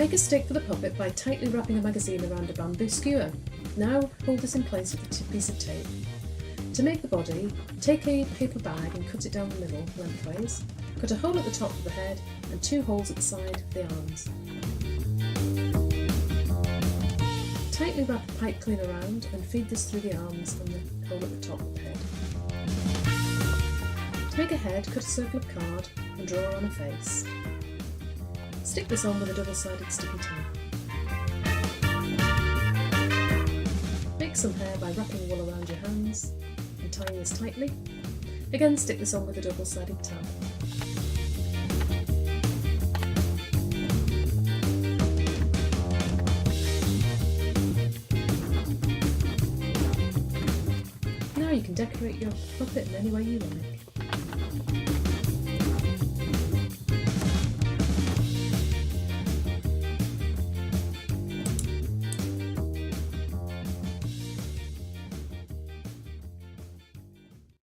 Make a stick for the puppet by tightly wrapping a magazine around a bamboo skewer. Now hold this in place with a piece of tape. To make the body, take a paper bag and cut it down the middle, lengthways. Cut a hole at the top of the head and 2 holes at the side of the arms. Tightly wrap a pipe clean around and feed this through the arms and the hole at the top of the head. To make a head, cut a circle of card and draw on a face. Stick this on with a double-sided sticky tape. Make some hair by wrapping wool around your hands and tying this tightly. Again, stick this on with a double-sided tab. Now you can decorate your puppet in any way you like.